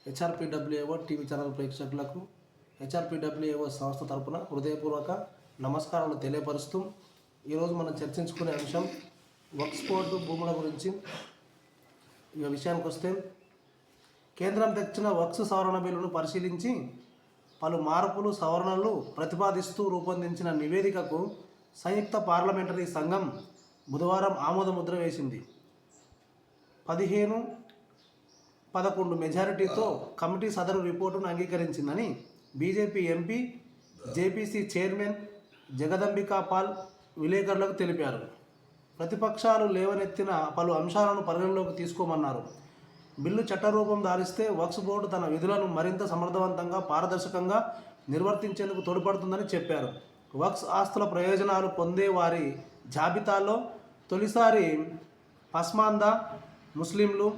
హెచ్ఆర్పిడబ్ల్యూఏఓ TV channel ప్రేక్షకులకు హెచ్ఆర్పిడబ్ల్యూఏఓ సంస్థ తరపున హృదయపూర్వక నమస్కారాలు తెలియపరుస్తూ ఈరోజు మనం చర్చించుకునే అంశం వక్ఫ్ బోర్డు భూముల గురించి. ఈ విషయానికి వస్తే, కేంద్రం తెచ్చిన వక్ఫ్ సవరణ బిల్లును పరిశీలించి పలు మార్పులు సవరణలు ప్రతిపాదిస్తూ రూపొందించిన నివేదికకు సంయుక్త పార్లమెంటరీ సంఘం బుధవారం ఆమోద ముద్ర వేసింది. 15-11 మెజారిటీతో కమిటీ సదరు రిపోర్టును అంగీకరించిందని BJP MP JPC chairman Jagdambika Pal విలేకరులకు తెలిపారు. ప్రతిపక్షాలు లేవనెత్తిన పలు అంశాలను పరిగణలోకి తీసుకోమన్నారు. బిల్లు చట్టరూపం దాలిస్తే వక్ఫ్ బోర్డు తన విధులను మరింత సమర్థవంతంగా, పారదర్శకంగా నిర్వర్తించేందుకు తోడ్పడుతుందని చెప్పారు. వక్ఫ్ ఆస్తుల ప్రయోజనాలు పొందే వారి జాబితాలో తొలిసారి పస్మాందా, ముస్లింలు,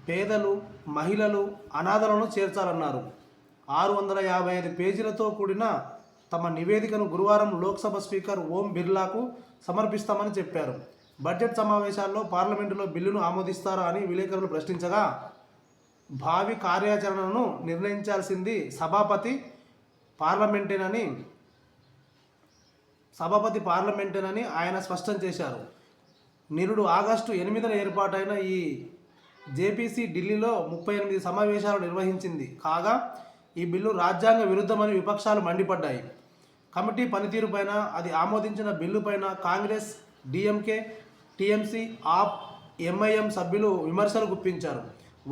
పేదలు, మహిళలు, అనాథలను చేర్చాలన్నారు. 655 పేజీలతో కూడిన తమ నివేదికను గురువారం లోక్సభ స్పీకర్ ఓం బిర్లాకు సమర్పిస్తామని చెప్పారు. బడ్జెట్ సమావేశాల్లో పార్లమెంటులో బిల్లును ఆమోదిస్తారా అని విలేకరులు ప్రశ్నించగా, భావి కార్యాచరణను నిర్ణయించాల్సింది సభాపతి పార్లమెంటేనని ఆయన స్పష్టం చేశారు. నిరుడు ఆగస్టు 8న ఏర్పాటైన ఈ జేపీసీ ఢిల్లీలో 38 సమావేశాలు నిర్వహించింది. కాగా ఈ బిల్లు రాజ్యాంగ విరుద్ధమని విపక్షాలు మండిపడ్డాయి. కమిటీ పనితీరుపైన, అది ఆమోదించిన బిల్లుపైన కాంగ్రెస్, డిఎంకే, టీఎంసీ, ఆప్, ఎంఐఎం సభ్యులు విమర్శలు గుప్పించారు.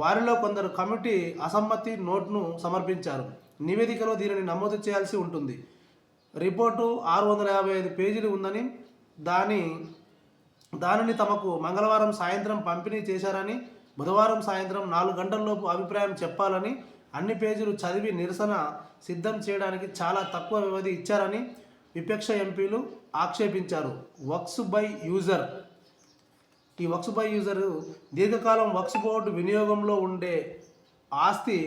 వారిలో కొందరు కమిటీ అసమ్మతి నోట్ను సమర్పించారు. నివేదికలో దీనిని నమోదు చేయాల్సి ఉంటుంది. రిపోర్టు 655 పేజీలు ఉందని, దానిని తమకు మంగళవారం సాయంత్రం పంపిణీ చేశారని, బుధవారం సాయంత్రం 4 గంటల్లోపు అభిప్రాయం చెప్పాలని, అన్ని పేజీలు చదివి నిరసన సిద్ధం చేయడానికి చాలా తక్కువ వ్యవధి ఇచ్చారని విపక్ష ఎంపీలు ఆక్షేపించారు. వక్ఫ్ బై యూజర్ దీర్ఘకాలం వక్ఫ్ బోర్డు వినియోగంలో ఉండే ఆస్తి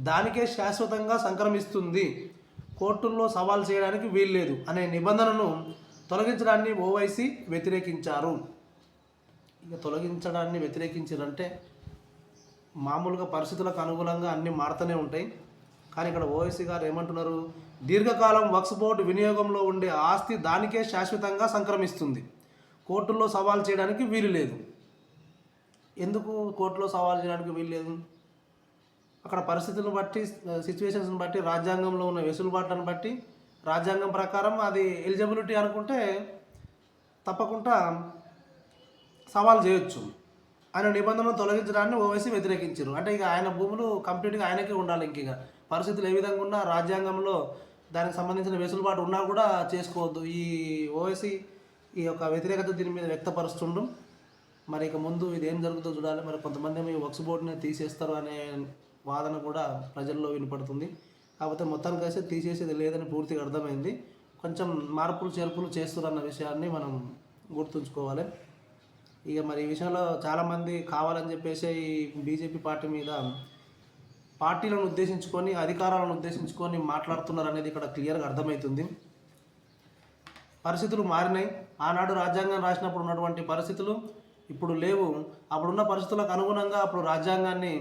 దానికే శాశ్వతంగా సంక్రమిస్తుంది, కోర్టుల్లో సవాల్ చేయడానికి వీల్లేదు అనే నిబంధనను తొలగించడాన్ని ఓవైసీ వ్యతిరేకించారు. తొలగించడాన్ని వ్యతిరేకించారంటే మామూలుగా పరిస్థితులకు అనుగుణంగా అన్నీ మారుతూనే ఉంటాయి. కానీ ఇక్కడ ఓవైసీ గారు ఏమంటున్నారు? దీర్ఘకాలం వక్ఫ్ బోర్డు వినియోగంలో ఉండే ఆస్తి దానికే శాశ్వతంగా సంక్రమిస్తుంది, కోర్టుల్లో సవాల్ చేయడానికి వీలు లేదు. ఎందుకు కోర్టులో సవాల్ చేయడానికి వీలు లేదు? అక్కడ పరిస్థితులను బట్టి, సిచ్యువేషన్స్ని బట్టి, రాజ్యాంగంలో ఉన్న వెసులుబాట్లను బట్టి, రాజ్యాంగం ప్రకారం అది ఎలిజిబిలిటీ అనుకుంటే తప్పకుండా సవాల్ చేయొచ్చు. ఆయన నిబంధనలు తొలగించడాన్ని ఓవైసీ వ్యతిరేకించారు. అంటే ఇక ఆయన భూములు కంప్లీట్గా ఆయనకే ఉండాలి. ఇంక పరిస్థితులు ఏ విధంగా ఉన్నా రాజ్యాంగంలో దానికి సంబంధించిన వెసులుబాటు ఉన్నా కూడా చేసుకోవద్దు. ఈ ఓవైసీ ఈ యొక్క వ్యతిరేకత దీని మీద వ్యక్తపరుస్తుండడం. మరి ఇక ముందు ఇది ఏం జరుగుతుందో చూడాలి. మరి కొంతమంది ఏమో ఈ వక్ఫ్ బోర్డుని తీసేస్తారు అనే వాదన కూడా ప్రజల్లో వినపడుతుంది. కాకపోతే మొత్తానికి అయితే తీసేసేది లేదని పూర్తిగా అర్థమైంది. కొంచెం మార్పులు చేర్పులు చేస్తున్నారు అన్న విషయాన్ని మనం గుర్తుంచుకోవాలి. ఇక మరి ఈ విషయంలో చాలామంది కావాలని చెప్పేసి ఈ బీజేపీ పార్టీ మీద, పార్టీలను ఉద్దేశించుకొని, అధికారాలను ఉద్దేశించుకొని మాట్లాడుతున్నారు అనేది ఇక్కడ క్లియర్గా అర్థమవుతుంది. పరిస్థితులు మారినాయి. ఆనాడు రాజ్యాంగం రాసినప్పుడు ఉన్నటువంటి పరిస్థితులు ఇప్పుడు లేవు. అప్పుడున్న పరిస్థితులకు అనుగుణంగా అప్పుడు రాజ్యాంగాన్ని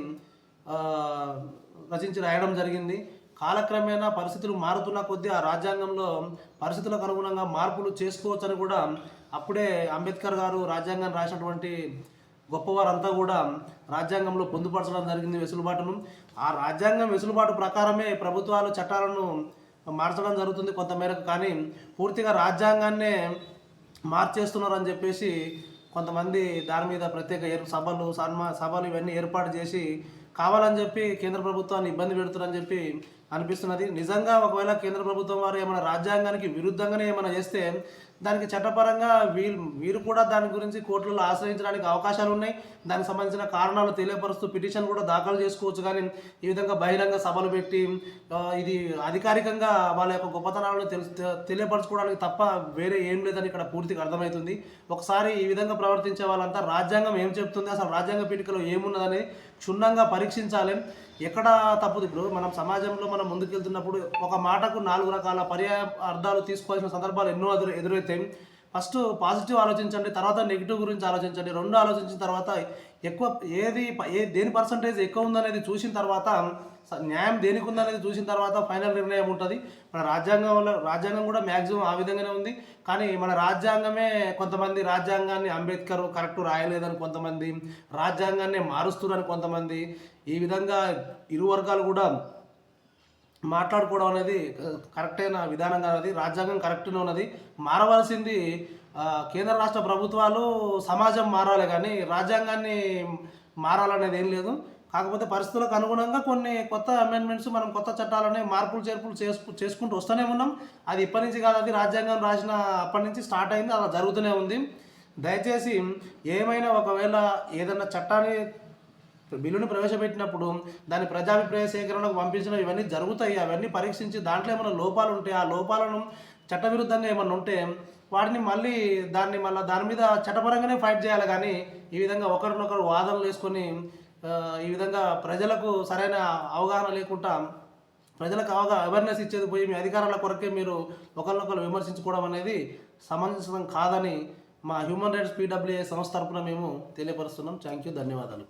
రచించి రాయడం జరిగింది. కాలక్రమేణా పరిస్థితులు మారుతున్న కొద్దీ ఆ రాజ్యాంగంలో పరిస్థితులకు అనుగుణంగా మార్పులు చేసుకోవచ్చని కూడా అప్పుడే అంబేద్కర్ గారు రాజ్యాంగాన్ని రాసినటువంటి గొప్పవారంతా కూడా రాజ్యాంగంలో పొందుపరచడం జరిగింది వెసులుబాటును. ఆ రాజ్యాంగం వెసులుబాటు ప్రకారమే ప్రభుత్వాలు చట్టాలను మార్చడం జరుగుతుంది కొంతమేరకు. కానీ పూర్తిగా రాజ్యాంగాన్నే మార్చేస్తున్నారని చెప్పేసి కొంతమంది దాని మీద ప్రత్యేక సభలు ఇవన్నీ ఏర్పాటు చేసి కావాలని చెప్పి కేంద్ర ప్రభుత్వాన్ని ఇబ్బంది పెడుతున్నారని చెప్పి అనిపిస్తున్నది. నిజంగా ఒకవేళ కేంద్ర ప్రభుత్వం వారు ఏమైనా రాజ్యాంగానికి విరుద్ధంగానే ఏమైనా చేస్తే దానికి చట్టపరంగా వీరు కూడా దాని గురించి కోర్టులలో ఆశ్రయించడానికి అవకాశాలు ఉన్నాయి. దానికి సంబంధించిన కారణాలు తెలియపరుస్తూ పిటిషన్ కూడా దాఖలు చేసుకోవచ్చు. కానీ ఈ విధంగా బహిరంగ సభలు పెట్టి ఇది అధికారికంగా వాళ్ళ యొక్క గొప్పతనాలను తెలియపరచుకోవడానికి తప్ప వేరే ఏం లేదని ఇక్కడ పూర్తిగా అర్థమవుతుంది. ఒకసారి ఈ విధంగా ప్రవర్తించే వాళ్ళంతా రాజ్యాంగం ఏం చెప్తుంది, అసలు రాజ్యాంగ పీఠికలో ఏమున్నదని క్షుణ్ణంగా పరీక్షించాలి. ఎక్కడ తప్పుదు? ఇప్పుడు మనం సమాజంలో మనం ముందుకెళ్తున్నప్పుడు ఒక మాటకు 4 రకాల పర్యాయ అర్థాలు తీసుకోవాల్సిన సందర్భాలు ఎన్నో ఎదురవుతాయి. ఫస్ట్ పాజిటివ్ ఆలోచించండి, తర్వాత నెగిటివ్ గురించి ఆలోచించండి. రెండు ఆలోచించిన తర్వాత ఎక్కువ దేని పర్సంటేజ్ ఎక్కువ ఉందనేది చూసిన తర్వాత, న్యాయం దేనికి ఉందనేది చూసిన తర్వాత ఫైనల్ నిర్ణయం ఉంటుంది. మన రాజ్యాంగం కూడా మ్యాక్సిమం ఆ విధంగానే ఉంది. కానీ మన రాజ్యాంగమే కొంతమంది రాజ్యాంగాన్ని అంబేద్కర్ కరెక్ట్ రాయలేదని కొంతమంది, రాజ్యాంగాన్ని మారుస్తున్నారని కొంతమంది, ఈ విధంగా ఇరు వర్గాలు కూడా మాట్లాడుకోవడం అనేది కరెక్ట్ అయిన విధానం కాదు. అది రాజ్యాంగం కరెక్ట్గా ఉన్నది. మారవలసింది కేంద్ర రాష్ట్ర ప్రభుత్వాలు, సమాజం మారాలి, కానీ రాజ్యాంగాన్ని మారాలనేది ఏం లేదు. కాకపోతే పరిస్థితులకు అనుగుణంగా కొన్ని కొత్త అమెండ్మెంట్స్, మనం కొత్త చట్టాలని మార్పులు చేర్పులు చేసుకుంటూ వస్తూనే ఉన్నాం. అది ఇప్పటి నుంచి కాదు, అది రాజ్యాంగం రాసిన అప్పటి నుంచి స్టార్ట్ అయింది, అలా జరుగుతూనే ఉంది. దయచేసి ఏమైనా ఒకవేళ ఏదైనా చట్టాన్ని బిల్లును ప్రవేశపెట్టినప్పుడు దాని ప్రజాభిప్రాయ సేకరణకు పంపించడం ఇవన్నీ జరుగుతాయి. అవన్నీ పరీక్షించి దాంట్లో ఏమైనా లోపాలు ఉంటే, ఆ లోపాలను చట్టవిరుద్ధంగా ఏమైనా ఉంటే వాటిని మళ్ళీ దాని మీద చట్టపరంగానే ఫైట్ చేయాలి. కానీ ఈ విధంగా ఒకరినొకరు వాదనలు వేసుకొని ఈ విధంగా ప్రజలకు సరైన అవగాహన లేకుండా, ప్రజలకు అవేర్నెస్ ఇచ్చేది పోయి మీ అధికారాల కొరకే మీరు ఒకరినొకరు విమర్శించుకోవడం అనేది సమంజసం కాదని మా హ్యూమన్ రైట్స్ PWA సంస్థ తరపున మేము తెలియపరుస్తున్నాం. థ్యాంక్ యూ, ధన్యవాదాలు.